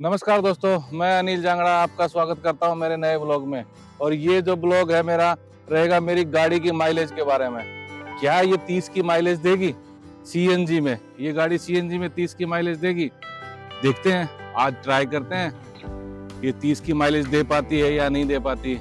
नमस्कार दोस्तों, मैं अनिल जांगड़ा आपका स्वागत करता हूं मेरे नए ब्लॉग में। और ये जो ब्लॉग है मेरा रहेगा मेरी गाड़ी की माइलेज के बारे में। क्या ये 30 की माइलेज देगी सीएनजी में? ये गाड़ी सीएनजी में 30 की माइलेज देगी? देखते हैं, आज ट्राई करते हैं ये 30 की माइलेज दे पाती है या नहीं दे पाती।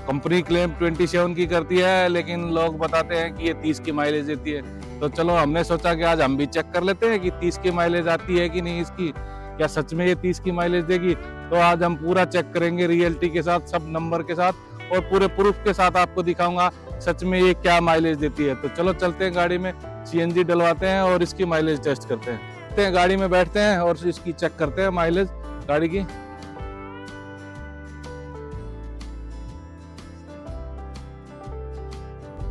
कंपनी क्लेम 27 की करती है, लेकिन लोग बताते हैं कि ये 30 की माइलेज देती है। तो चलो, हमने सोचा कि आज हम भी चेक कर लेते हैं कि 30 की माइलेज आती है कि नहीं इसकी। क्या सच में ये 30 की माइलेज देगी? तो आज हम पूरा चेक करेंगे रियलिटी के साथ, सब नंबर के साथ और पूरे प्रूफ के साथ आपको दिखाऊंगा सच में ये क्या माइलेज देती है। तो चलो चलते हैं गाड़ी में, सीएनजी डलवाते हैं और इसकी माइलेज टेस्ट करते हैं। गाड़ी में बैठते हैं और इसकी चेक करते हैं माइलेज गाड़ी की।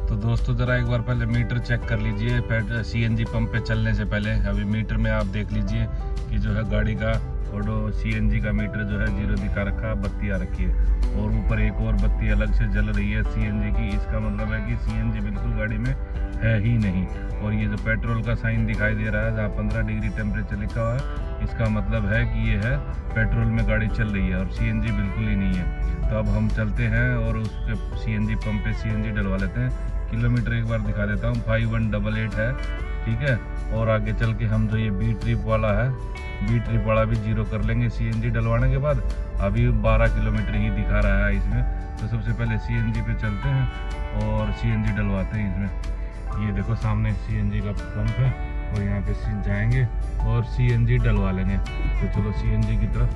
तो दोस्तों, जरा एक बार पहले मीटर चेक कर लीजिए सीएनजी पंप पे चलने से पहले। अभी मीटर में आप देख लीजिए कि जो है गाड़ी का और सीएनजी का मीटर जो है 0 दिखा रखा है, बत्ती आ रखी है और ऊपर एक और बत्ती अलग से जल रही है सीएनजी की। इसका मतलब है कि सीएनजी बिल्कुल गाड़ी में है ही नहीं। और ये जो पेट्रोल का साइन दिखाई दे रहा है जहाँ 15 डिग्री टेम्परेचर लिखा हुआ है, इसका मतलब है कि ये है पेट्रोल में गाड़ी चल रही है और सीएनजी बिल्कुल ही नहीं है। तो अब हम चलते हैं और उसके सीएनजी पंप पे सीएनजी डलवा लेते हैं। किलोमीटर एक बार दिखा देता हूँ, 5188 है, ठीक है। और आगे चल के हम जो ये बी ट्रिप वाला है, बी ट्रिप वाला भी 0 कर लेंगे सीएनजी डलवाने के बाद। अभी 12 किलोमीटर ही दिखा रहा है इसमें। तो सबसे पहले सीएनजी पे चलते हैं और सीएनजी डलवाते हैं इसमें। ये देखो सामने सीएनजी का पंप है और यहाँ पे जाएंगे और सीएनजी डलवा लेंगे। तो चलो सीएनजी की तरफ,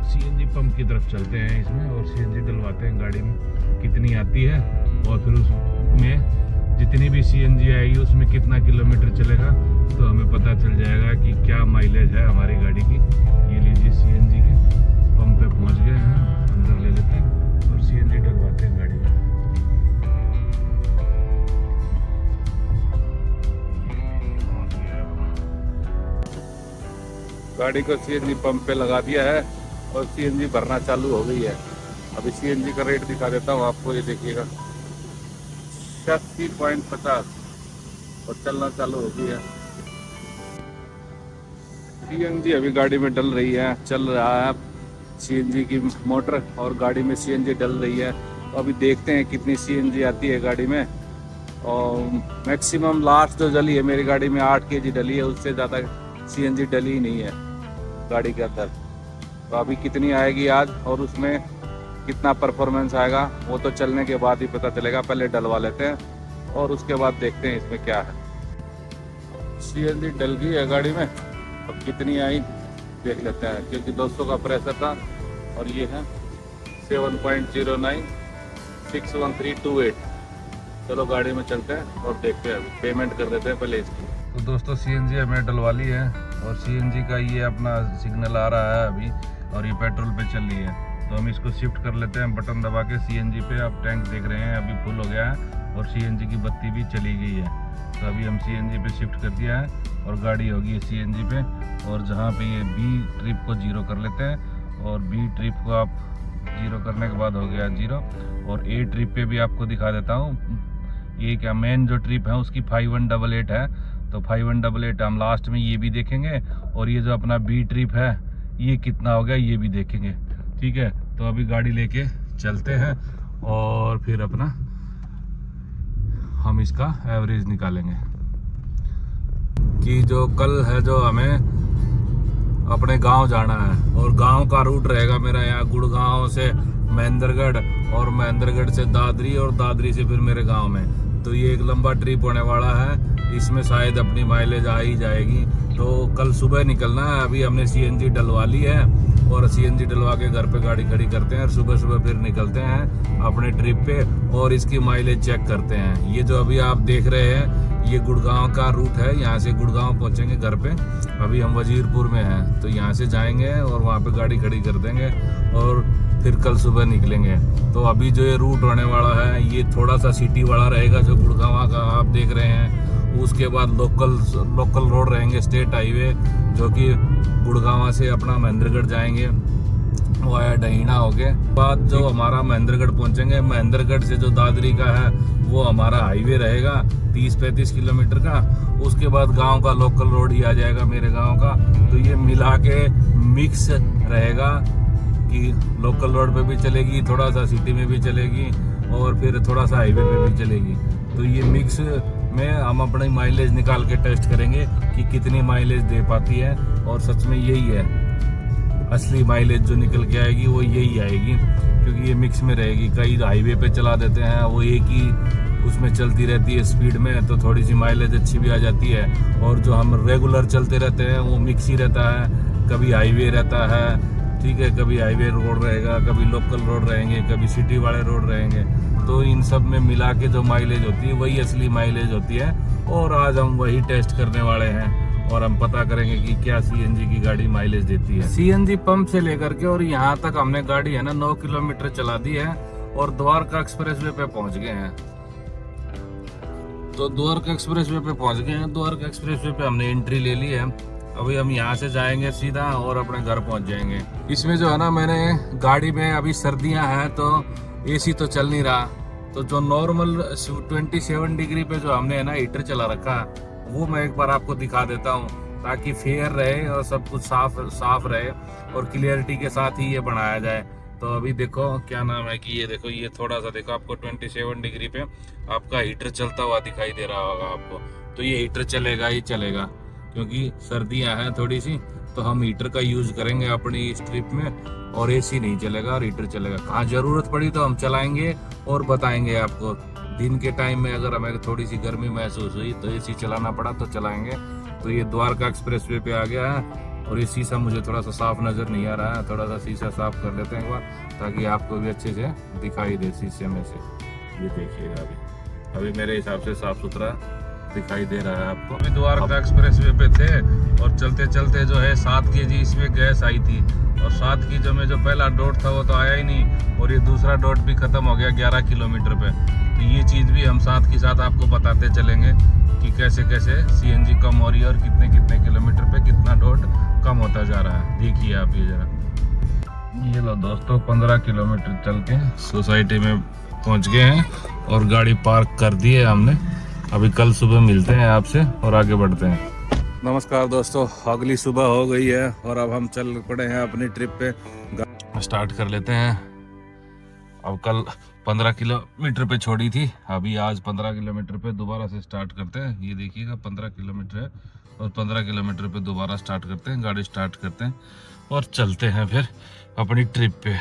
सीएनजी पंप की तरफ चलते हैं इसमें और सीएनजी डलवाते हैं गाड़ी में कितनी आती है। और फिर उसमें जितनी भी सीएनजी आएगी उसमें कितना किलोमीटर चलेगा तो हमें पता चल जाएगा कि क्या माइलेज है हमारी गाड़ी की। ये लीजिए सीएनजी के पंप पे पहुंच गए हैं, अंदर ले लेते हैं और सीएनजी डलवाते हैं गाड़ी में। गाड़ी को सीएनजी पंप पे लगा दिया है और सीएनजी भरना चालू हो गई है। अभी सीएनजी का रेट दिखा देता हूँ आपको, ये देखिएगा 86.50 और चलना चालू हो गई है। सीएनजी अभी गाड़ी में डल रही है, चल रहा है सीएनजी की मोटर और गाड़ी में सीएनजी डल रही है। तो अभी देखते हैं कितनी सीएनजी आती है गाड़ी में। और मैक्सिमम लास्ट जो डली है मेरी गाड़ी में 8 kg डली है, उससे ज़्यादा सीएनजी डली ही नहीं है गाड़ी के अंदर। तो अभी कितनी आएगी आज और उसमें कितना परफॉर्मेंस आएगा वो तो चलने के बाद ही पता चलेगा। पहले डलवा लेते हैं और उसके बाद देखते हैं इसमें क्या है। सीएनजी डल गई है गाड़ी में, अब कितनी आई देख लेते हैं, क्योंकि 200 का प्रेशर था और ये है 7.09 61328। चलो गाड़ी में चलते हैं और देखते हैं, पेमेंट कर देते हैं पहले इसकी। तो दोस्तों, सीएनजी हमने डलवा ली है और सीएनजी का ये अपना सिग्नल आ रहा है अभी और ये पेट्रोल पे चल रही है। तो हम इसको शिफ्ट कर लेते हैं बटन दबा के सीएनजी पे। आप टैंक देख रहे हैं अभी फुल हो गया है और सीएनजी की बत्ती भी चली गई है। तो अभी हम सीएनजी पे शिफ्ट कर दिया है और गाड़ी होगी है सीएनजी पे। और जहाँ पे ये बी ट्रिप को 0 कर लेते हैं और बी ट्रिप को आप 0 करने के बाद हो गया 0। और ए ट्रिप पे भी आपको दिखा देता हूँ, ये क्या मेन जो ट्रिप है उसकी 5188 है। तो 5188 हम लास्ट में ये भी देखेंगे और ये जो अपना बी ट्रिप है ये कितना हो गया ये भी देखेंगे, ठीक है। तो अभी गाड़ी लेके चलते हैं और फिर अपना हम इसका एवरेज निकालेंगे कि जो कल है जो हमें अपने गांव जाना है और गांव का रूट रहेगा मेरा यहाँ गुड़गांव से महेंद्रगढ़ और महेंद्रगढ़ से दादरी और दादरी से फिर मेरे गांव में। तो ये एक लंबा ट्रिप होने वाला है, इसमें शायद अपनी माइलेज आ ही जाएगी। तो कल सुबह निकलना है। अभी हमने सीएनजी डलवा ली है और सीएनजी डलवा के घर पे गाड़ी खड़ी करते हैं और सुबह सुबह फिर निकलते हैं अपने ट्रिप पे और इसकी माइलेज चेक करते हैं। ये जो अभी आप देख रहे हैं ये गुड़गांव का रूट है, यहाँ से गुड़गांव पहुँचेंगे घर पे। अभी हम वजीरपुर में हैं तो यहाँ से जाएंगे और वहाँ पे गाड़ी खड़ी कर देंगे और फिर कल सुबह निकलेंगे। तो अभी जो ये रूट होने वाला है ये थोड़ा सा सिटी वाला रहेगा जो गुड़गांव का आप देख रहे हैं। उसके बाद लोकल रोड रहेंगे, स्टेट हाईवे, जो कि गुड़गांव से अपना महेंद्रगढ़ जाएंगे। वो आया डहीना हो गए। बाद जो हमारा महेंद्रगढ़ पहुंचेंगे, महेंद्रगढ़ से जो दादरी का है वो हमारा हाईवे रहेगा 30-35 किलोमीटर का। उसके बाद गांव का लोकल रोड ही आ जाएगा मेरे गांव का। तो ये मिला के मिक्स रहेगा कि लोकल रोड पे भी चलेगी, थोड़ा सा सिटी में भी चलेगी और फिर थोड़ा सा हाईवे पे भी चलेगी। तो ये मिक्स में हम अपनी माइलेज निकाल के टेस्ट करेंगे कि कितनी माइलेज दे पाती है। और सच में यही है, असली माइलेज जो निकल के आएगी वो यही आएगी, क्योंकि ये मिक्स में रहेगी। कई हाईवे पे चला देते हैं, वो एक ही उसमें चलती रहती है स्पीड में, तो थोड़ी सी माइलेज अच्छी भी आ जाती है। और जो हम रेगुलर चलते रहते हैं वो मिक्स ही रहता है, कभी हाईवे रहता है, ठीक है, कभी हाईवे रोड रहेगा, कभी लोकल रोड रहेंगे, कभी सिटी वाले रोड रहेंगे। तो इन सब में मिला के जो माइलेज होती है वही असली माइलेज होती है। और आज हम वही टेस्ट करने वाले हैं और हम पता करेंगे कि क्या सीएनजी की गाड़ी माइलेज देती है। सीएनजी पंप से लेकर के और यहाँ तक हमने गाड़ी है ना 9 किलोमीटर चला दी है और द्वारका एक्सप्रेसवे पे पहुंच गए हैं। तो द्वारका एक्सप्रेसवे पे पहुंच गए हैं। द्वारका एक्सप्रेसवे पे हमने एंट्री ले ली है। अभी हम यहाँ से जाएंगे सीधा और अपने घर पहुंच जाएंगे। इसमें जो है ना, मैंने गाड़ी में अभी सर्दियां हैं तो एसी तो चल नहीं रहा, तो जो नॉर्मल 27 डिग्री पे जो हमने है ना हीटर चला रखा वो मैं एक बार आपको दिखा देता हूँ, ताकि फेयर रहे और सब कुछ साफ रहे और क्लियरिटी के साथ ही ये बनाया जाए। तो अभी देखो क्या नाम है कि ये देखो, ये थोड़ा सा देखो, आपको 27 डिग्री पे आपका हीटर चलता हुआ दिखाई दे रहा होगा आपको। तो ये हीटर चलेगा ही चलेगा, क्योंकि सर्दियां हैं थोड़ी सी, तो हम हीटर का यूज करेंगे अपनी इस ट्रिप में। और एसी नहीं चलेगा और हीटर चलेगा। कहाँ जरूरत पड़ी तो हम चलाएंगे और बताएंगे आपको। दिन के टाइम में अगर हमें थोड़ी सी गर्मी महसूस हुई तो एसी चलाना पड़ा तो चलाएंगे। तो ये द्वारका एक्सप्रेसवे पे आ गया है और ये शीशा मुझे थोड़ा सा साफ नजर नहीं आ रहा है, थोड़ा सा शीशा साफ कर लेते हैं एक बार, ताकि आपको भी अच्छे से दिखाई दे शीशे में से। ये देखिएगा अभी मेरे हिसाब से साफ सुथरा दिखाई दे रहा है आपको। अभी द्वारका एक्सप्रेसवे पे थे और चलते चलते जो है 7 kg इसमें गैस आई थी, और 7 kg में जो पहला डॉट था वो तो आया ही नहीं, और ये दूसरा डॉट भी खत्म हो गया 11 किलोमीटर पे। तो ये चीज़ भी हम साथ के साथ आपको बताते चलेंगे कि कैसे कैसे सीएनजी कम हो रही है और कितने कितने किलोमीटर पे कितना डॉट कम होता जा रहा है। देखिए आप ये जरा, ये लो दोस्तों, 15 किलोमीटर चल के सोसाइटी में पहुंच गए हैं और गाड़ी पार्क कर दी है हमने। अभी कल सुबह मिलते हैं आपसे और आगे बढ़ते हैं। नमस्कार दोस्तों, अगली सुबह हो गई है और अब हम चल पड़े हैं अपनी ट्रिप पे। स्टार्ट कर लेते हैं। अब कल 15 किलोमीटर पे छोड़ी थी, अभी आज 15 किलोमीटर पे दोबारा से स्टार्ट करते हैं। ये देखिएगा 15 किलोमीटर है और 15 किलोमीटर पे दोबारा स्टार्ट करते हैं, गाड़ी स्टार्ट करते हैं और चलते हैं फिर अपनी ट्रिप पे,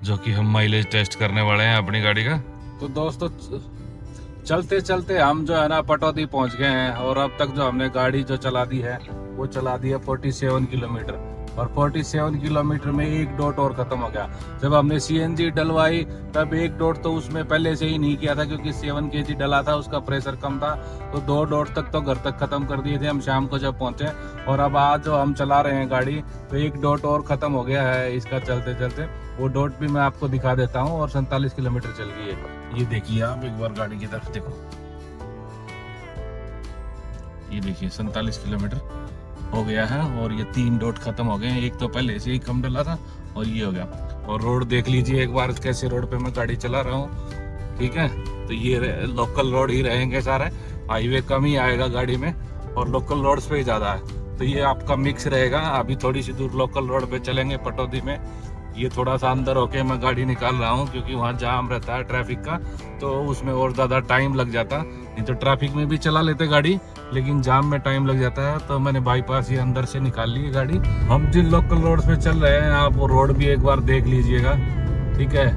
जो कि हम माइलेज टेस्ट करने वाले हैं अपनी गाड़ी का। तो दोस्तों चलते चलते हम जो है ना पटौदी पहुंच गए हैं और अब तक जो हमने गाड़ी जो चला दी है वो चला दी है 47 किलोमीटर, और 47 किलोमीटर में एक डॉट और खत्म हो गया। जब हमने सीएनजी डलवाई तब एक डॉट तो उसमें पहले से ही नहीं किया था, क्योंकि 7 kg डला था, उसका प्रेशर कम था, तो 2 डॉट तक तो घर तक खत्म कर दिए थे हम शाम को जब पहुंचे। और अब आज जो हम चला रहे हैं गाड़ी, तो एक डॉट और खत्म हो गया है इसका चलते चलते। वो डॉट भी मैं आपको दिखा देता हूँ, और 47 किलोमीटर चल गई है। ये देखिए आप एक बार गाड़ी की तरफ देखो, ये देखिए 47 किलोमीटर हो गया है और ये 3 डॉट खत्म हो गए हैं। एक तो पहले से ही कम डला था और ये हो गया। और रोड देख लीजिए एक बार कैसे रोड पे मैं गाड़ी चला रहा हूँ, ठीक है। तो ये लोकल रोड ही रहेंगे सारे, हाईवे कम ही आएगा गाड़ी में और लोकल रोड्स पे ही ज्यादा है। तो ये आपका मिक्स रहेगा। अभी थोड़ी सी दूर लोकल रोड पे चलेंगे पटौदी में। ये थोड़ा सा अंदर होके मैं गाड़ी निकाल रहा हूँ, क्योंकि वहाँ जाम रहता है ट्रैफिक का, तो उसमें और ज़्यादा टाइम लग जाता। नहीं तो ट्रैफिक में भी चला लेते गाड़ी, लेकिन जाम में टाइम लग जाता है, तो मैंने बाईपास ही अंदर से निकाल ली है गाड़ी। हम जिन लोकल रोड पे चल रहे हैं आप वो रोड भी एक बार देख लीजिएगा, ठीक है।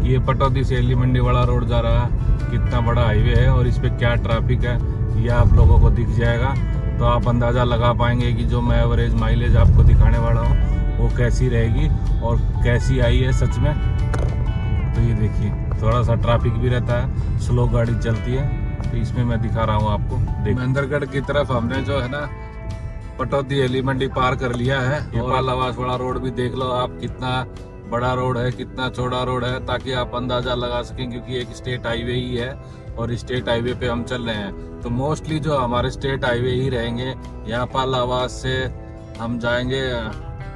ये पटौदी से एली मंडी वाला रोड जा रहा है, कितना बड़ा हाईवे है और इस पर क्या ट्रैफिक है ये आप लोगों को दिख जाएगा। तो आप अंदाज़ा लगा पाएंगे कि जो मैं एवरेज माइलेज आपको दिखाने वाला हूँ वो कैसी रहेगी और कैसी आई है सच में। तो ये देखिए थोड़ा सा ट्रैफिक भी रहता है, स्लो गाड़ी चलती है, तो इसमें मैं दिखा रहा हूँ आपको। महेंद्रगढ़ की तरफ हमने जो है ना पटौदी एली मंडी पार कर लिया है। ये पालावास वाला रोड भी देख लो आप, कितना बड़ा रोड है, कितना चौड़ा रोड है, ताकि आप अंदाजा लगा सकें, क्योंकि एक स्टेट हाईवे ही है और स्टेट हाईवे पे हम चल रहे हैं। तो मोस्टली जो हमारे स्टेट हाईवे ही रहेंगे। यहाँ पालावास से हम जाएंगे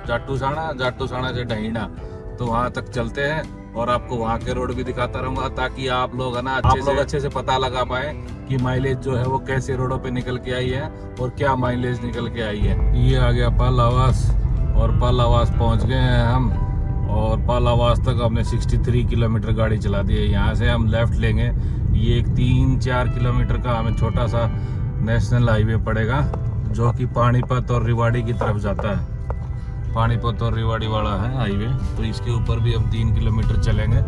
जाटूसाना, जाटूसाना से डहीना, तो वहाँ तक चलते हैं और आपको वहाँ के रोड भी दिखाता रहूंगा, ताकि आप लोग है ना अच्छे से पता लगा पाए कि माइलेज जो है वो कैसे रोडों पे निकल के आई है और क्या माइलेज निकल के आई है। ये आ गया पालावास और पालावास पहुँच गए हैं हम, और पालावास तक हमने 63 किलोमीटर गाड़ी चला दी है। यहाँ से हम लेफ्ट लेंगे, ये एक 3-4 किलोमीटर का हमें छोटा सा नेशनल हाईवे पड़ेगा जो कि पानीपत और रेवाड़ी की तरफ जाता है। पानीपत और रेवाड़ी वाला है हाईवे, तो इसके ऊपर भी हम 3 किलोमीटर चलेंगे।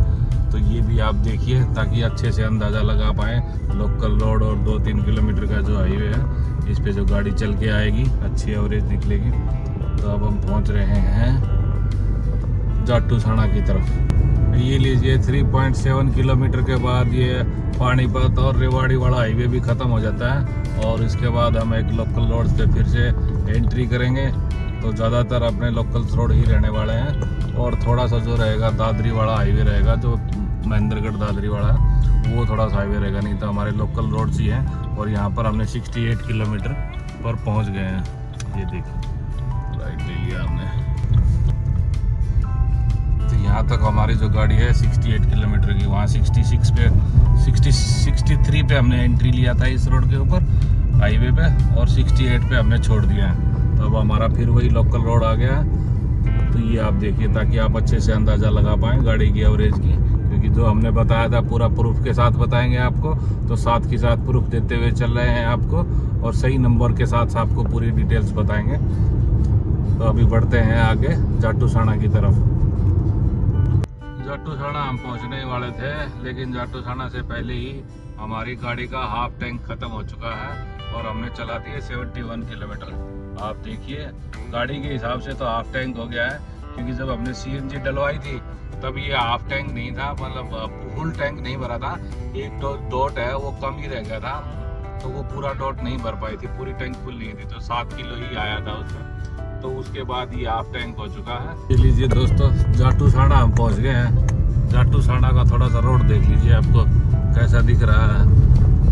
तो ये भी आप देखिए ताकि अच्छे से अंदाज़ा लगा पाएँ लोकल रोड और 2-3 किलोमीटर का जो हाईवे है इस पे जो गाड़ी चल के आएगी अच्छी एवरेज निकलेगी। तो अब हम पहुंच रहे हैं जाटूसाना की तरफ। ये लीजिए 3.7 किलोमीटर के बाद ये पानीपत और रेवाड़ी वाला हाईवे भी ख़त्म हो जाता है और इसके बाद हम एक लोकल रोड पे फिर से एंट्री करेंगे। तो ज़्यादातर अपने लोकल रोड ही रहने वाले हैं और थोड़ा सा जो रहेगा दादरी वाला हाईवे रहेगा, जो महेंद्रगढ़ दादरी वाला है वो थोड़ा सा हाईवे रहेगा, नहीं तो हमारे लोकल रोड्स ही हैं। और यहाँ पर हमने 68 किलोमीटर पर पहुँच गए हैं। ये देखिए राइट ले लिया हमने। तो यहाँ तक हमारी जो गाड़ी है 68 किलोमीटर की, वहाँ 66 पे 63 पे हमने एंट्री लिया था इस रोड के ऊपर हाईवे पे, और 68 पे हमने छोड़ दिया है। तो अब हमारा फिर वही लोकल रोड आ गया है। तो ये आप देखिए ताकि आप अच्छे से अंदाज़ा लगा पाएँ गाड़ी की एवरेज की, क्योंकि जो हमने बताया था पूरा प्रूफ के साथ बताएंगे आपको, तो साथ के साथ प्रूफ देते हुए चल रहे हैं आपको और सही नंबर के साथ आपको पूरी डिटेल्स बताएंगे। तो अभी बढ़ते हैं आगे जाटूसाना की तरफ। जाटूसाना हम पहुंचने वाले थे, लेकिन जाटूसाना से पहले ही हमारी गाड़ी का हाफ टैंक खत्म हो चुका है और हमने चला दी है 71 किलोमीटर। आप देखिए गाड़ी के हिसाब से तो हाफ टैंक हो गया है, क्योंकि जब हमने सीएनजी डलवाई थी तब ये हाफ टैंक नहीं था, मतलब फुल टैंक नहीं भरा था। एक डॉट है वो कम ही रह गया था, तो वो पूरा डॉट नहीं भर पाई थी, पूरी टैंक फुल नहीं थी, तो 7 किलो ही आया था उसमें। तो उसके बाद ये हाफ टैंक हो चुका है। देख लीजिए दोस्तों जाटूसाना हम पहुंच गए हैं। जाटूसाना का थोड़ा सा रोड देख लीजिए आपको कैसा दिख रहा है।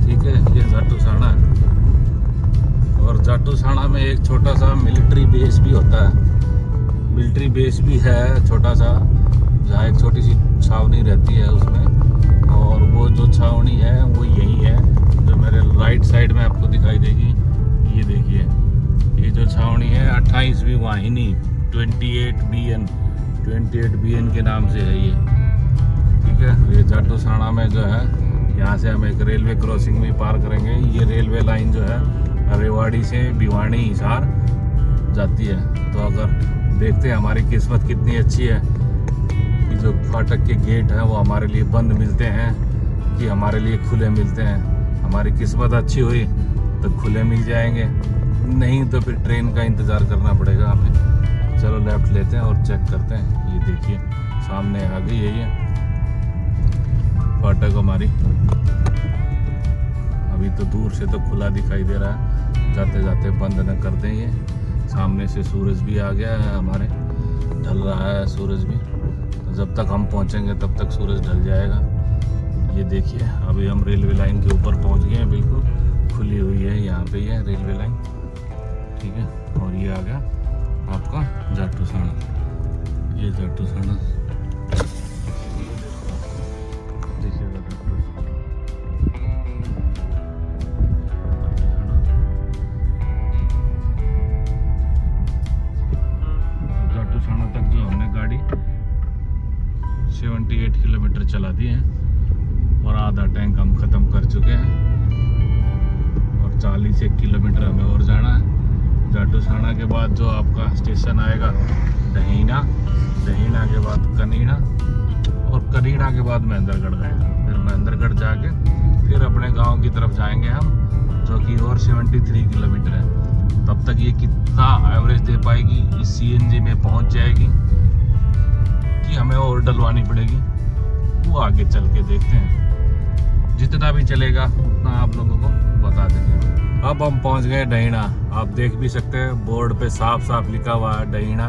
ठीक है, ये जाटूसाना है और जाटूसाना में एक छोटा सा मिलिट्री बेस भी होता है। मिलिट्री बेस भी है छोटा सा, जहाँ एक छोटी सी छावनी रहती है उसमें, और वो जो छावनी है वो यही है जो मेरे राइट साइड में आपको दिखाई देगी। ये देखिए ये जो छावनी है 28वीं वाहिनी 28 BN के नाम से है ये। ठीक है, ये जाटूसाना में जो है यहाँ से हम एक रेलवे क्रॉसिंग भी पार करेंगे। ये रेलवे लाइन जो है रेवाड़ी से भिवानी हिसार जाती है। तो अगर देखते हैं हमारी किस्मत कितनी अच्छी है कि जो फाटक के गेट हैं वो हमारे लिए बंद मिलते हैं कि हमारे लिए खुले मिलते हैं। हमारी किस्मत अच्छी हुई तो खुले मिल जाएंगे, नहीं तो फिर ट्रेन का इंतज़ार करना पड़ेगा हमें। चलो लेफ्ट लेते हैं और चेक करते हैं। ये देखिए सामने आ गई है ये फाटक हमारी। अभी तो दूर से तो खुला दिखाई दे रहा है, जाते जाते बंद न कर दें। ये सामने से सूरज भी आ गया है हमारे, ढल रहा है सूरज भी। तो जब तक हम पहुंचेंगे तब तक सूरज ढल जाएगा। ये देखिए अभी हम रेलवे लाइन के ऊपर पहुंच गए हैं, बिल्कुल खुली हुई है यहाँ पे ये रेलवे लाइन। ठीक है, और ये आ गया आपका जाटूसाना। ये जाटूसाना देखिएगा, जाटूसाना तक जो हमने गाड़ी 78 किलोमीटर चला दी है और आधा टैंक हम ख़त्म कर चुके हैं और 41 किलोमीटर हमें और जाना है। जाटूसाना के बाद जो आपका स्टेशन आएगा दहीना, दहीना के बाद कनीना और कनीना के बाद महेंद्रगढ़ आएगा। फिर महेंद्रगढ़ जाके फिर अपने गांव की तरफ जाएंगे हम, जो कि और 73 किलोमीटर है। तब तक ये कितना एवरेज दे पाएगी, इस सीएनजी में पहुंच जाएगी कि हमें और डलवानी पड़ेगी, वो आगे चल के देखते हैं। जितना भी चलेगा उतना आप लोगों को बता देंगे। अब हम पहुंच गए डहीना। आप देख भी सकते हैं बोर्ड पे साफ साफ लिखा हुआ है डहीना।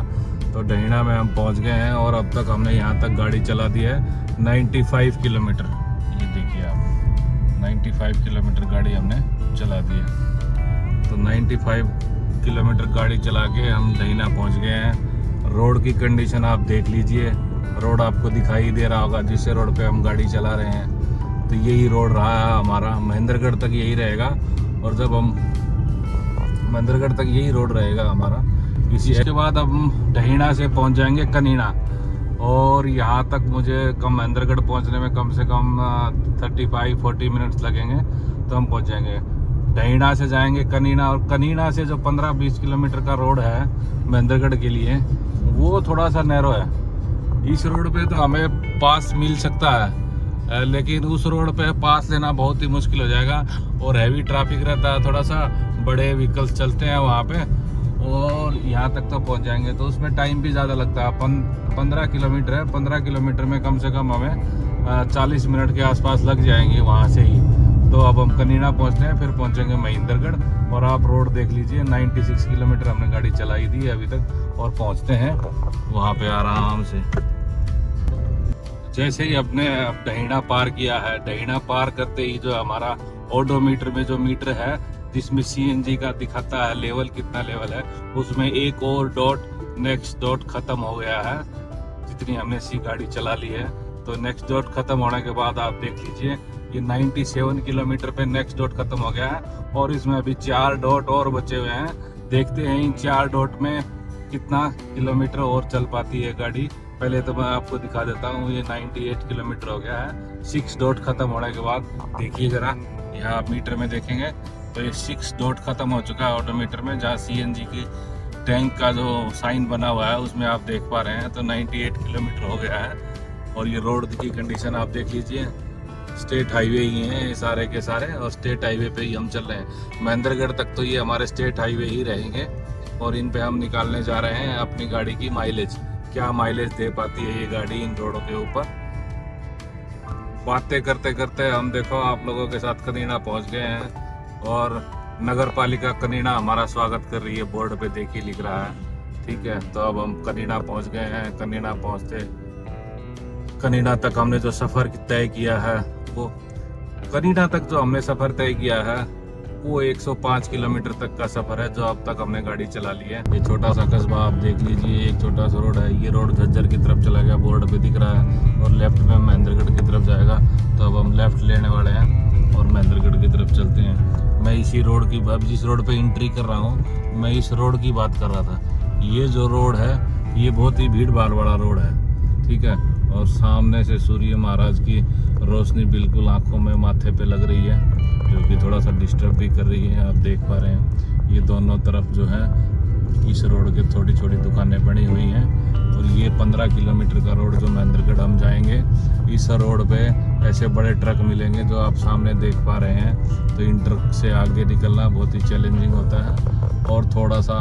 तो डहीना में हम पहुंच गए हैं और अब तक हमने यहाँ तक गाड़ी चला दी है 95 किलोमीटर। ये देखिए आप 95 किलोमीटर गाड़ी हमने चला दी है। तो 95 किलोमीटर गाड़ी चला के हम डहीना पहुँच गए हैं। रोड की कंडीशन आप देख लीजिए, रोड आपको दिखाई दे रहा होगा, जिस रोड पे हम गाड़ी चला रहे हैं, तो यही रोड रहा है हमारा महेंद्रगढ़ तक, यही रहेगा। और जब हम महेंद्रगढ़ तक यही रोड रहेगा हमारा। इसी के बाद हम ढहीणा से पहुंच जाएंगे कनीना, और यहाँ तक मुझे महेंद्रगढ़ पहुंचने में कम से कम 35-40 मिनट्स लगेंगे, तो हम पहुंच जाएंगे। ढहीणा से जाएंगे कनीना, और कनीना से जो 15-20 किलोमीटर का रोड है महेंद्रगढ़ के लिए, वो थोड़ा सा नैरो है। इस रोड पे तो हमें पास मिल सकता है, लेकिन उस रोड पे पास लेना बहुत ही मुश्किल हो जाएगा, और हैवी ट्रैफिक रहता है, थोड़ा सा बड़े व्हीकल्स चलते हैं वहाँ पे। और यहाँ तक तो पहुँच जाएंगे, तो उसमें टाइम भी ज़्यादा लगता है। 15 किलोमीटर है, 15 किलोमीटर में कम से कम हमें 40 मिनट के आसपास लग जाएंगे वहाँ से ही। तो अब हम कनीना पहुँचते हैं, फिर पहुँचेंगे महेंद्रगढ़। और आप रोड देख लीजिए, 96 किलोमीटर हमने गाड़ी चलाई थी अभी तक, और पहुँचते हैं वहाँ पे आराम से। जैसे ही अपने ढहीणा पार किया है, ढहीणा पार करते ही जो हमारा ओडोमीटर में जो मीटर है जिसमें सीएनजी का दिखाता है लेवल, कितना लेवल है, उसमें एक और डॉट, नेक्स्ट डॉट खत्म हो गया है। जितनी हमने सी गाड़ी चला ली है, तो नेक्स्ट डॉट खत्म होने के बाद आप देख लीजिए, ये 97 किलोमीटर पे नेक्स्ट डॉट खत्म हो गया है, और इसमें अभी 4 डॉट और बचे हुए हैं। देखते हैं इन 4 डॉट में कितना किलोमीटर और चल पाती है गाड़ी। पहले तो मैं आपको दिखा देता हूँ, ये 98 किलोमीटर हो गया है। 6 डॉट खत्म होने के बाद देखिए जरा, यहाँ आप मीटर में देखेंगे तो ये 6 डॉट खत्म हो चुका है ऑटोमीटर में, जहाँ सीएनजी की टैंक का जो साइन बना हुआ है उसमें आप देख पा रहे हैं। तो 98 किलोमीटर हो गया है। और ये रोड की कंडीशन आप देख लीजिए, स्टेट हाईवे ही हैं सारे के सारे, और स्टेट हाईवे पे ही हम चल रहे हैं। महेंद्रगढ़ तक तो ये हमारे स्टेट हाईवे ही रहेंगे, और इन पे हम निकालने जा रहे हैं अपनी गाड़ी की माइलेज। क्या माइलेज दे पाती है ये गाड़ी इन रोडों के ऊपर। बातें करते करते हम देखो आप लोगों के साथ कनीना पहुंच गए हैं, और नगर पालिका कनीना हमारा स्वागत कर रही है, बोर्ड पे देखिए लिख रहा है। ठीक है, तो अब हम कनीना पहुंच गए हैं। कनीना पहुंचते, कनीना तक हमने जो सफर तय किया है, वो कनीना तक जो हमने सफर तय किया है वो 105 किलोमीटर तक का सफर है, जो अब तक हमने गाड़ी चला ली है। ये छोटा सा कस्बा आप देख लीजिए, एक छोटा सा रोड है। ये रोड झज्जर की तरफ चला गया, बोर्ड पे दिख रहा है, और लेफ्ट में महेंद्रगढ़ की तरफ जाएगा। तो अब हम लेफ्ट लेने वाले हैं और महेंद्रगढ़ की तरफ चलते हैं। मैं इसी रोड की, अब जिस रोड पे एंट्री कर रहा हूँ, मैं इस रोड की बात कर रहा था। ये जो रोड है, ये बहुत ही भीड़ भाड़ वाला रोड है। ठीक है, और सामने से सूर्य महाराज की रोशनी बिल्कुल आंखों में, माथे पे लग रही है, जो कि थोड़ा सा डिस्टर्ब भी कर रही है। आप देख पा रहे हैं ये दोनों तरफ जो है इस रोड के छोटी छोटी दुकानें बनी हुई हैं। और ये 15 किलोमीटर का रोड जो महेंद्रगढ़ हम जाएंगे, इस रोड पे ऐसे बड़े ट्रक मिलेंगे जो आप सामने देख पा रहे हैं। तो इन ट्रक से आगे निकलना बहुत ही चैलेंजिंग होता है, और थोड़ा सा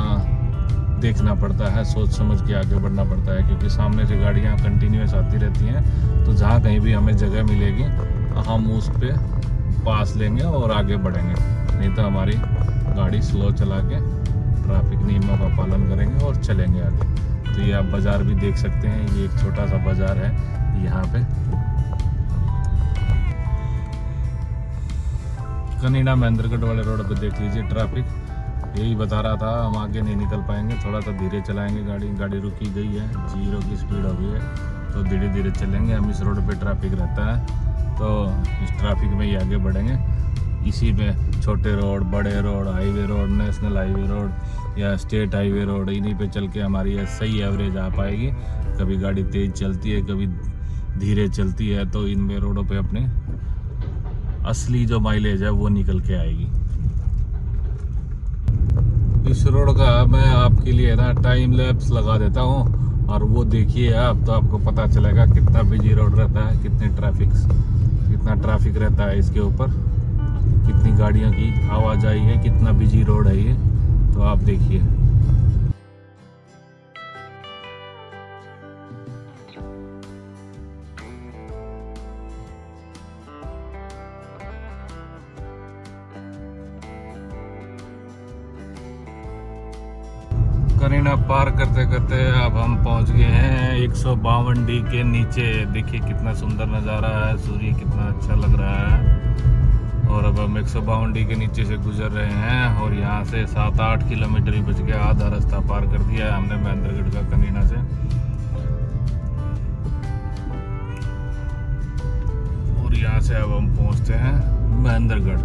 देखना पड़ता है, सोच समझ के आगे बढ़ना पड़ता है, क्योंकि सामने से गाड़ियाँ कंटिन्यूस आती रहती हैं। तो जहाँ कहीं भी हमें जगह मिलेगी हम उस पर पास लेंगे और आगे बढ़ेंगे, नहीं तो हमारी गाड़ी स्लो चला के ट्रैफिक नियमों का पालन करेंगे और चलेंगे आगे। तो ये आप बाज़ार भी देख सकते हैं, ये एक छोटा सा बाज़ार है यहाँ पे। कनीना महेंद्रगढ़ वाले रोड पे देख लीजिए ट्रैफिक, यही बता रहा था, हम आगे नहीं निकल पाएंगे, थोड़ा सा धीरे चलाएंगे गाड़ी। गाड़ी रुकी गई है, 0 की स्पीड हो गई है, तो धीरे धीरे चलेंगे हम। इस रोड पे ट्रैफिक रहता है, तो इस ट्रैफिक में ही आगे बढ़ेंगे। इसी में छोटे रोड, बड़े road, highway road, national highway road या स्टेट हाईवे रोड, इन्हीं पे चल के हमारी सही एवरेज आ पाएगी। कभी गाड़ी तेज़ चलती है, कभी धीरे चलती है, तो इन रोडों पे अपने असली जो माइलेज है वो निकल के आएगी। इस रोड का मैं आपके लिए ना टाइम लैप्स लगा देता हूँ, और वो देखिए आप, तो आपको पता चलेगा कितना बिजी रोड रहता है, कितना ट्रैफिक रहता है इसके ऊपर, कितनी गाड़ियों की आवाजाही है, कितना बिजी रोड है ये। तो आप देखिए, कनीना पार करते करते अब हम पहुंच गए हैं 152D के नीचे। देखिए कितना सुंदर नज़ारा है, सूर्य कितना अच्छा लग रहा है। और अब हम 152D के नीचे से गुजर रहे हैं, और यहाँ से 7-8 किलोमीटर ही बच गया, आधा रास्ता पार कर दिया है हमने महेंद्रगढ़ का कनीना से। महेंद्रगढ़,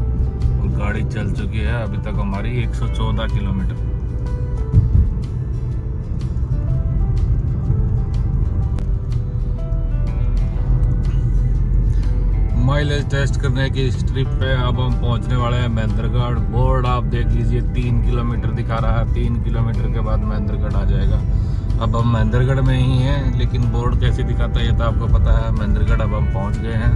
और गाड़ी चल चुकी है अभी तक हमारी 114 किलोमीटर। माइलेज टेस्ट करने की इस ट्रिप पे अब हम पहुंचने वाले हैं महेंद्रगढ़। बोर्ड आप देख लीजिए 3 किलोमीटर दिखा रहा है, 3 किलोमीटर के बाद महेंद्रगढ़ आ जाएगा। अब हम महेंद्रगढ़ में ही हैं, लेकिन बोर्ड कैसे दिखाता है ये तो आपको पता है। महेंद्रगढ़ अब हम पहुंच गए हैं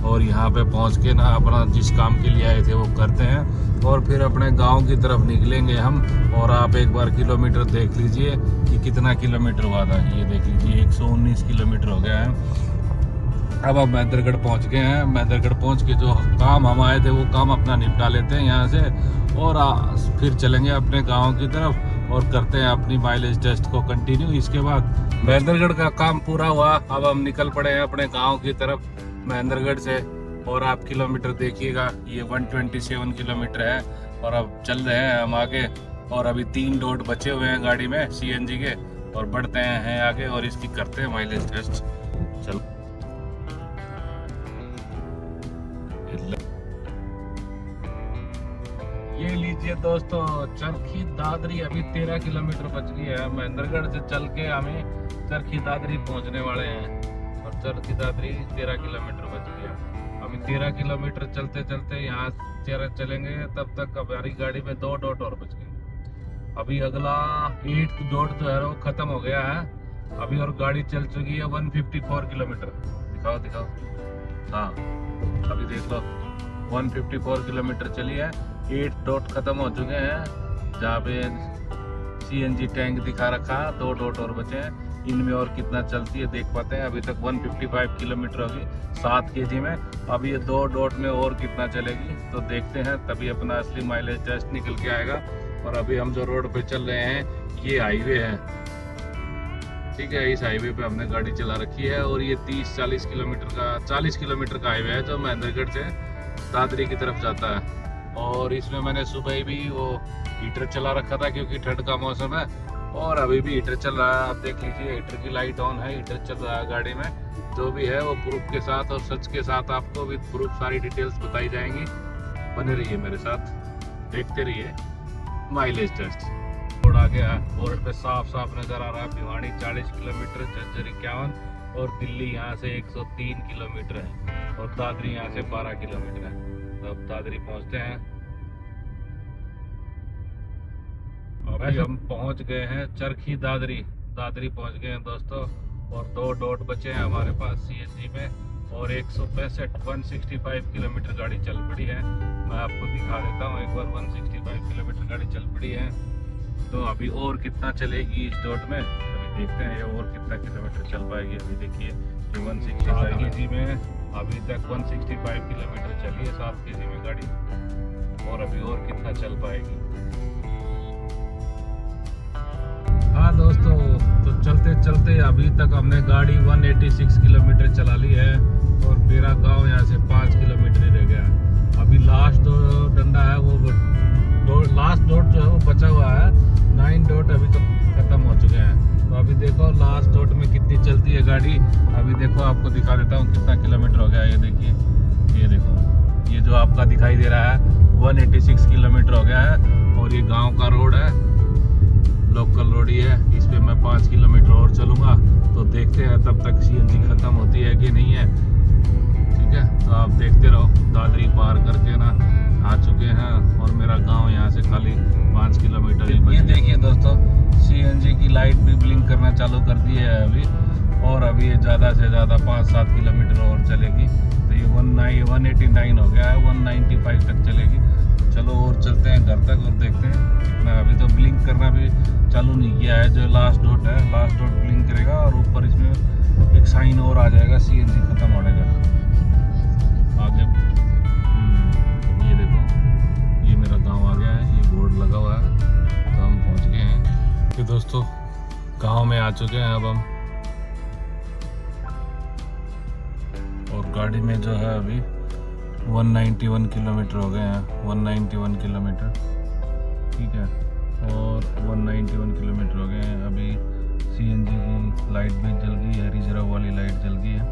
और यहाँ पे पहुंच के ना अपना जिस काम के लिए आए थे वो करते हैं और फिर अपने गाँव की तरफ निकलेंगे हम। और आप एक बार किलोमीटर देख लीजिए कि कितना किलोमीटर हुआ था। ये देख लीजिए 119 किलोमीटर हो गया है। अब हम महेंद्रगढ़ पहुंच गए हैं। महेंद्रगढ़ पहुंच के जो काम हम आए थे वो काम अपना निपटा लेते हैं यहाँ से, और फिर चलेंगे अपने गांव की तरफ और करते हैं अपनी माइलेज टेस्ट को कंटिन्यू। इसके बाद महेंद्रगढ़ का काम पूरा हुआ, अब हम निकल पड़े हैं अपने गांव की तरफ महेंद्रगढ़ से। और आप किलोमीटर देखिएगा, ये 127 किलोमीटर है और अब चल रहे हैं हम आगे। और अभी 3 डॉट बचे हुए हैं गाड़ी में CNG के, और बढ़ते हैं आगे और इसकी करते हैं माइलेज टेस्ट। चलो ये लीजिए दोस्तों, चरखी दादरी अभी 13 किलोमीटर बच गई है। महेंद्रगढ़ से चल के हमें चरखी दादरी पहुंचने वाले हैं और चरखी दादरी 13 किलोमीटर बच गया। अभी 13 किलोमीटर चलते चलते यहाँ चलेंगे, तब तक हमारी गाड़ी में 2 डॉट और बच गए। अभी अगला 8 डॉट जो है वो खत्म हो गया है अभी, और गाड़ी चल चुकी है 154 किलोमीटर। दिखाओ हाँ, अभी देख लो 154 किलोमीटर चली है। 8 डॉट खत्म हो चुके हैं, जहाँ पे CNG टैंक दिखा रखा है। 2 डॉट और बचे हैं, इनमें और कितना चलती है देख पाते हैं। अभी तक 155 किलोमीटर होगी 7 kg में। अब ये 2 डॉट में और कितना चलेगी तो देखते हैं, तभी अपना असली माइलेज टेस्ट निकल के आएगा। और अभी हम जो रोड पे चल रहे हैं ये हाईवे है, ठीक है। इस हाईवे पे हमने गाड़ी चला रखी है और ये 40 किलोमीटर का हाईवे है जो महेंद्रगढ़ से दादरी की तरफ जाता है। और इसमें मैंने सुबह भी वो हीटर चला रखा था क्योंकि ठंड का मौसम है, और अभी भी हीटर चल रहा है। आप देख लीजिए हीटर की लाइट ऑन है, हीटर चल रहा है गाड़ी में। जो भी है वो प्रूफ के साथ और सच के साथ आपको विद प्रूफ सारी डिटेल्स बताई जाएंगी। बने रहिए मेरे साथ, देखते रहिए माइलेज टेस्ट। बोर्ड आ गया, बोर्ड पे साफ नजर आ रहा है भिवानी 40 किलोमीटर, झज्जर 51, और दिल्ली यहाँ से 103 किलोमीटर है, और दादरी यहाँ से 12 किलोमीटर है। तो अब दादरी पहुँचते हैं। अभी हम पहुँच गए हैं चरखी दादरी पहुँच गए हैं दोस्तों, और 2 डॉट बचे हैं हमारे पास CNG में, और 165 किलोमीटर गाड़ी चल पड़ी है। मैं आपको दिखा देता हूँ एक बार, 165 किलोमीटर गाड़ी चल पड़ी है। तो अभी और कितना चलेगी इस डॉट में अभी देखते हैं, ये और कितना किलोमीटर चल पाएगी। अभी देखिए ये 165 kg में अभी तक 165 किलोमीटर चली है 7 kg में गाड़ी, और अभी और कितना चल पाएगी। हाँ दोस्तों, तो चलते चलते अभी तक हमने गाड़ी 186 किलोमीटर चला ली है, और मेरा गांव यहाँ से 5 किलोमीटर ही रह गया। अभी लास्ट डंडा है वो लास्ट डॉट जो है वो बचा हुआ है। 9 डॉट अभी तो खत्म हो चुके हैं। तो अभी देखो लास्ट डॉट में कितनी चलती है गाड़ी। अभी देखो आपको दिखा देता हूँ कितना किलोमीटर हो गया। ये देखिए, ये देखो, ये जो आपका दिखाई दे रहा है 186 किलोमीटर हो गया है, और ये गांव का रोड है, लोकल रोड ही है। इस पे मैं 5 किलोमीटर और चलूँगा, तो देखते हैं तब तक CNG खत्म होती है कि नहीं है, ठीक है। तो आप देखते रहो, दादरी पार करके ना आ चुके हैं, और मेरा गांव यहाँ से खाली 5 किलोमीटर ही। ये देखिए दोस्तों, CNG की लाइट भी ब्लिंक करना चालू कर दी है अभी, और अभी ये ज़्यादा से ज़्यादा 5-7 किलोमीटर और चलेगी। तो ये 189 हो गया है, 195 तक चलेगी। चलो और चलते हैं घर तक और देखते हैं कितना। अभी तो ब्लिंक करना भी चालू नहीं किया है, जो लास्ट डॉट है, लास्ट डॉट ब्लिंक करेगा और ऊपर इसमें एक साइन और आ जाएगा CNG खत्म होने का। आगे ये देखो, ये मेरा गांव आ गया है, ये बोर्ड लगा हुआ है, तो हम पहुंच गए हैं। तो दोस्तों गांव में आ चुके हैं अब हम, और गाड़ी में जो है अभी 191 किलोमीटर हो गए हैं, 191 किलोमीटर, ठीक है। और 191 किलोमीटर हो गए हैं। अभी CNG की लाइट भी जल गई है, रिजर्व वाली लाइट जल गई है,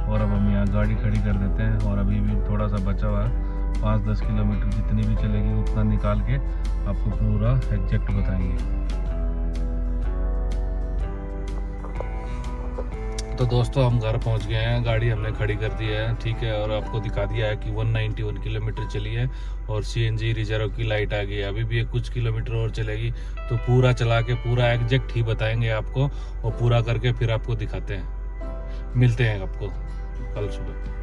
और अब हम यहाँ गाड़ी खड़ी कर देते हैं। और अभी भी थोड़ा सा बचा हुआ है, 5-10 किलोमीटर जितनी भी चलेगी उतना निकाल के आपको पूरा एग्जैक्ट बताएंगे। तो दोस्तों हम घर पहुंच गए हैं, गाड़ी हमने खड़ी कर दी है, ठीक है, और आपको दिखा दिया है कि 191 किलोमीटर चली है और सीएनजी रिजर्व की लाइट आ गई है। अभी भी कुछ किलोमीटर और चलेगी, तो पूरा चला के पूरा एग्जैक्ट ही बताएंगे आपको, और पूरा करके फिर आपको दिखाते हैं। मिलते हैं आपको कल सुबह।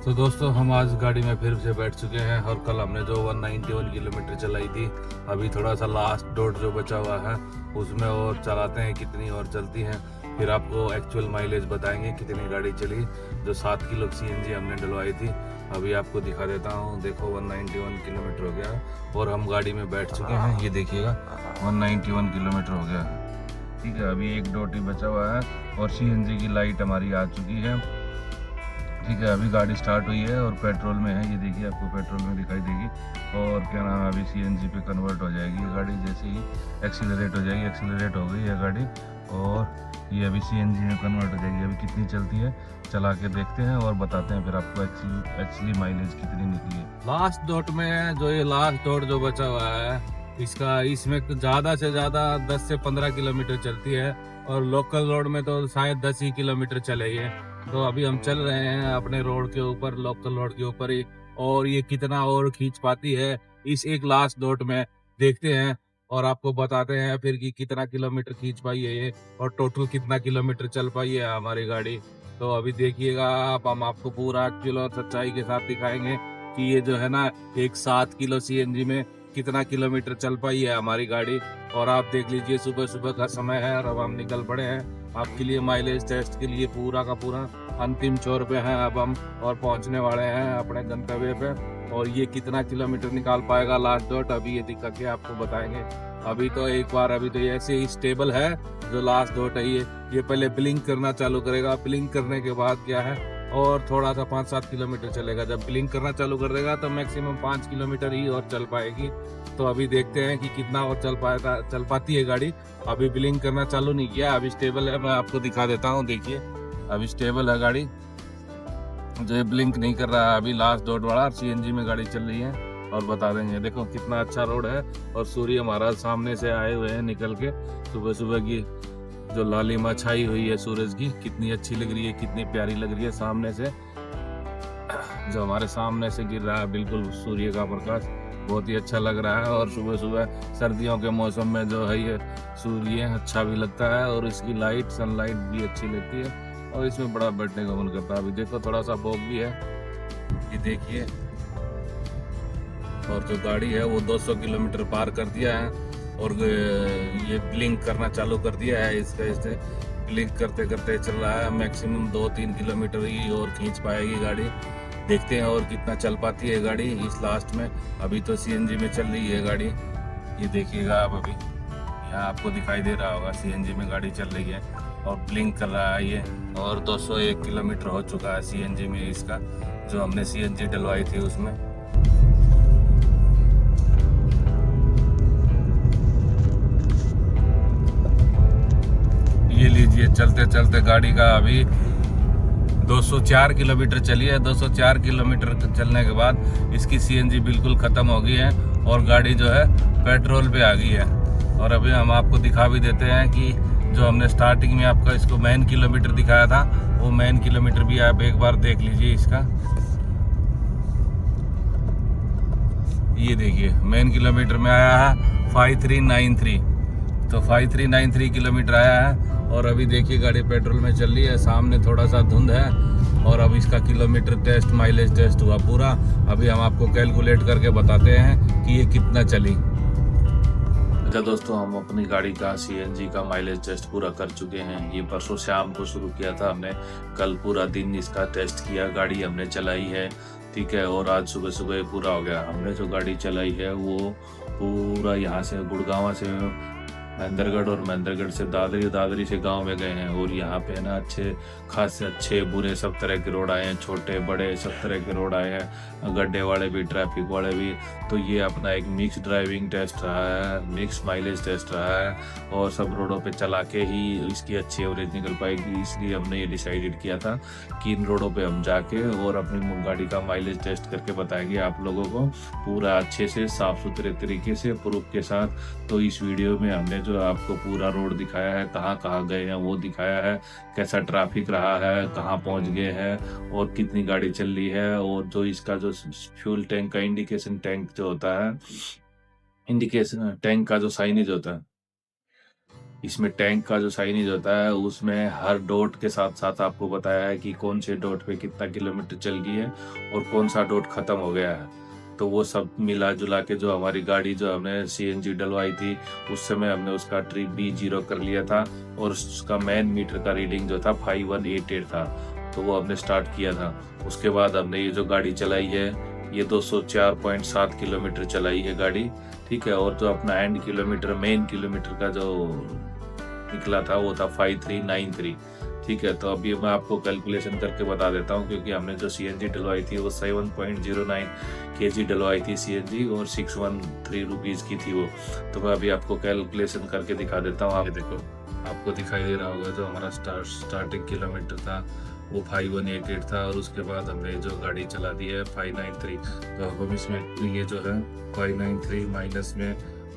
तो दोस्तों हम आज गाड़ी में फिर से बैठ चुके हैं, और कल हमने जो 191 किलोमीटर चलाई थी, अभी थोड़ा सा लास्ट डॉट जो बचा हुआ है उसमें और चलाते हैं कितनी और चलती हैं, फिर आपको एक्चुअल माइलेज बताएंगे कितनी गाड़ी चली। जो 7 किलो सीएनजी हमने डलवाई थी अभी आपको दिखा देता हूँ। देखो 191 किलोमीटर हो गया और हम गाड़ी में बैठ चुके हैं, ये देखिएगा 191 किलोमीटर हो गया, ठीक है। अभी एक डॉट ही बचा हुआ है और सीएनजी की लाइट हमारी आ चुकी है, ठीक है। अभी गाड़ी स्टार्ट हुई है और पेट्रोल में है, ये देखिए आपको पेट्रोल में दिखाई देगी, और क्या नाम है अभी सीएनजी पे कन्वर्ट हो जाएगी ये गाड़ी। जैसे ही एक्सीलरेट हो जाएगी, एक्सीलरेट हो गई है गाड़ी और ये अभी सीएनजी में कन्वर्ट हो जाएगी। अभी कितनी चलती है चला के देखते हैं और बताते हैं फिर आपको एक्चुअली माइलेज कितनी निकली है। लास्ट डॉट में जो ये लास्ट डॉट जो बचा हुआ है इसमें ज़्यादा से ज़्यादा 10 से 15 किलोमीटर चलती है, और लोकल रोड में तो शायद 10 ही किलोमीटर चलेगी। तो अभी हम चल रहे हैं अपने रोड के ऊपर, लोकल रोड के ऊपर ही, और ये कितना और खींच पाती है इस एक लास्ट डॉट में देखते हैं, और आपको बताते हैं फिर कि कितना किलोमीटर खींच पाई है ये, और टोटल कितना किलोमीटर चल पाई है हमारी गाड़ी। तो अभी देखिएगा आप, हम आपको पूरा एक्चुअल और सच्चाई के साथ दिखाएंगे कि ये जो है ना एक 7 किलो सीएनजी में कितना किलोमीटर चल पाई है हमारी गाड़ी। और आप देख लीजिए सुबह सुबह का समय है और अब हम निकल पड़े हैं आपके लिए माइलेज टेस्ट के लिए। पूरा का पूरा अंतिम छोर पे हैं अब हम, और पहुंचने वाले हैं अपने गंतव्य पे। और ये कितना किलोमीटर निकाल पाएगा लास्ट डॉट अभी ये दिखा के आपको बताएंगे। अभी तो एक बार अभी तो ऐसे ही स्टेबल है जो लास्ट डॉट है ये पहले ब्लिंक करना चालू करेगा। ब्लिंक करने के बाद क्या है और थोड़ा सा 5-7 किलोमीटर चलेगा। जब ब्लिंक करना चालू कर देगा तो मैक्सिमम 5 किलोमीटर ही और चल पाएगी। तो अभी देखते हैं कि कितना और चल पाती है गाड़ी। अभी ब्लिंक करना चालू नहीं किया, अभी स्टेबल है, मैं आपको दिखा देता हूँ। देखिए अभी स्टेबल है गाड़ी, जो ये ब्लिंक नहीं कर रहा है। अभी लास्ट डॉट वाला सीएनजी में गाड़ी चल रही है और बता देंगे। देखो कितना अच्छा रोड है और सूर्य महाराज सामने से आए हुए हैं निकल के। सुबह सुबह की जो लालिमा छाई हुई है सूरज की, कितनी अच्छी लग रही है, कितनी प्यारी लग रही है। सामने से जो हमारे सामने से गिर रहा है बिल्कुल सूर्य का प्रकाश, बहुत ही अच्छा लग रहा है। और सुबह सुबह सर्दियों के मौसम में जो है ये सूर्य अच्छा भी लगता है और इसकी लाइट सनलाइट भी अच्छी लगती है और इसमें बड़ा बैठने का मन करता है। अभी देखो थोड़ा सा फॉग भी है, ये देखिए। और जो गाड़ी है वो 200 किलोमीटर पार कर दिया है और ये ब्लिंक करना चालू कर दिया है। इससे ब्लिंक करते करते चल रहा है। मैक्सिमम 2-3 किलोमीटर ही और खींच पाएगी गाड़ी। देखते हैं और कितना चल पाती है गाड़ी इस लास्ट में। अभी तो सीएनजी में चल रही है गाड़ी, ये देखिएगा आप। अभी यहाँ आपको दिखाई दे रहा होगा सीएनजी में गाड़ी चल रही है और ब्लिंक कर रहा है ये। और 201 किलोमीटर हो चुका है सीएनजी में इसका, जो हमने सीएनजी डलवाई थी उसमें। ये लीजिए चलते चलते गाड़ी का अभी 204 किलोमीटर चली है। 204 किलोमीटर चलने के बाद इसकी सीएनजी बिल्कुल ख़त्म हो गई है और गाड़ी जो है पेट्रोल पे आ गई है। और अभी हम आपको दिखा भी देते हैं कि जो हमने स्टार्टिंग में आपका इसको मेन किलोमीटर दिखाया था, वो मेन किलोमीटर भी आप एक बार देख लीजिए इसका। ये देखिए मेन किलोमीटर में आया है 5393, तो 5393 किलोमीटर आया है। और अभी देखिए गाड़ी पेट्रोल में चल रही है, सामने थोड़ा सा धुंध है। और अब इसका किलोमीटर टेस्ट माइलेज टेस्ट हुआ पूरा। अभी हम आपको कैलकुलेट करके बताते हैं कि ये कितना चली। अच्छा दोस्तों, हम अपनी गाड़ी का सीएनजी का माइलेज टेस्ट पूरा कर चुके हैं। ये परसों शाम को शुरू किया था हमने, कल पूरा दिन इसका टेस्ट किया, गाड़ी हमने चलाई है, ठीक है। और आज सुबह सुबह पूरा हो गया। हमने जो गाड़ी चलाई है वो पूरा यहाँ से गुड़गांव से महेंद्रगढ़ और महेंद्रगढ़ से दादरी, दादरी से गांव में गए हैं। और यहाँ पे ना अच्छे खासे अच्छे बुरे सब तरह के रोड आए हैं, छोटे बड़े सब तरह के रोड आए हैं, गड्ढे वाले भी ट्रैफिक वाले भी। तो ये अपना एक मिक्स ड्राइविंग टेस्ट रहा है, मिक्स माइलेज टेस्ट रहा है, और सब रोडों पे चला के ही इसकी अच्छी एवरेज निकल पाएगी। इसलिए हमने ये डिसाइडेड किया था कि इन रोडों पे हम जाके और अपनी गाड़ी का माइलेज टेस्ट करके बताएंगे आप लोगों को पूरा अच्छे से साफ सुथरे तरीके से प्रूफ के साथ। तो इस वीडियो में हमने जो आपको पूरा रोड दिखाया है, कहाँ कहाँ गए हैं वो दिखाया है, कैसा ट्रैफिक रहा है, कहाँ पहुँच गए हैं और कितनी गाड़ी चल रही है। और जो इसका जो फ्यूल टैंक का इंडिकेशन टैंक जो होता है, इंडिकेशन टैंक का जो साइनेज होता है, इसमें टैंक का जो साइनेज होता है उसमें हर डॉट के साथ साथ आपको बताया है कि कौन से डॉट पे कितना किलोमीटर चल गई है और कौन सा डॉट खत्म हो गया है। तो वो सब मिला जुला के जो हमारी गाड़ी जो हमने सीएनजी डलवाई थी उस समय हमने उसका ट्रिप B0 कर लिया था, और उसका मेन मीटर का रीडिंग जो था 5188 था। तो वो हमने स्टार्ट किया था। उसके बाद हमने ये जो गाड़ी चलाई है ये 204.7 किलोमीटर चलाई है गाड़ी, ठीक है। और जो अपना एंड किलोमीटर मेन किलोमीटर का जो निकला था वो था 5393, ठीक है। तो अभी मैं आपको कैलकुलेशन करके बता देता हूँ, क्योंकि हमने जो सीएनजी डलवाई थी वो 7.09 kg डलवाई थी सीएनजी, और 613 रुपीज़ की थी वो। तो मैं अभी आपको कैलकुलेशन करके दिखा देता हूँ। आप देखो, आपको दिखाई दे रहा होगा जो हमारा स्टार्टिंग किलोमीटर था वो 5188 था, और उसके बाद हमने जो गाड़ी चला दी है 593। तो अब हम इसमें ये जो है 593 माइनस में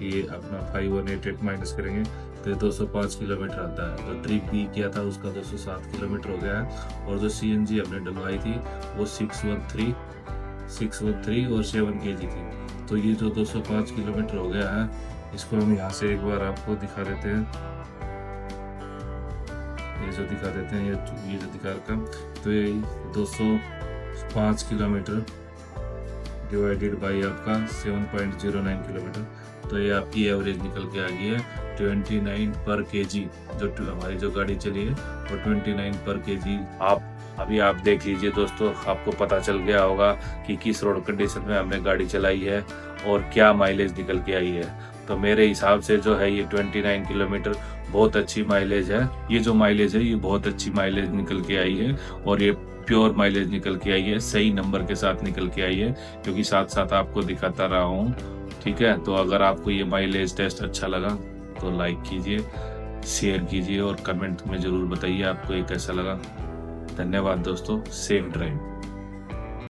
ये अपना 5188 माइनस करेंगे तो ये 205 किलोमीटर आता है। जो ट्रिप B किया था उसका 207 किलोमीटर हो गया है, और जो सीएनजी हमने डलवाई थी वो 613 और 7 kg थी। तो ये जो 205 किलोमीटर हो गया है, इसको हम यहाँ से एक बार आपको दिखा देते हैं। ये जो दिखा देते हैं ये जो दिखा रखा, तो ये 205 किलोमीटर डिवाइडेड बाई आपका 7.09 किलोमीटर, तो ये आपकी एवरेज निकल के आ गई है 29 पर kg। जो हमारी जो गाड़ी चली है वो 29 पर kg। अभी आप देख लीजिए दोस्तों, आपको पता चल गया होगा कि किस रोड कंडीशन में हमने गाड़ी चलाई है और क्या माइलेज निकल के आई है। तो मेरे हिसाब से जो है ये 29 किलोमीटर बहुत अच्छी माइलेज है। ये जो माइलेज है ये बहुत अच्छी माइलेज निकल के आई है, और ये प्योर माइलेज निकल के आई है, सही नंबर के साथ निकल के आई है, क्योंकि साथ साथ आपको दिखाता रहा हूँ, ठीक है। तो अगर आपको ये माइलेज टेस्ट अच्छा लगा तो लाइक कीजिए, शेयर कीजिए और कमेंट में ज़रूर बताइए आपको ये कैसा लगा। धन्यवाद दोस्तों, सेफ ड्राइव।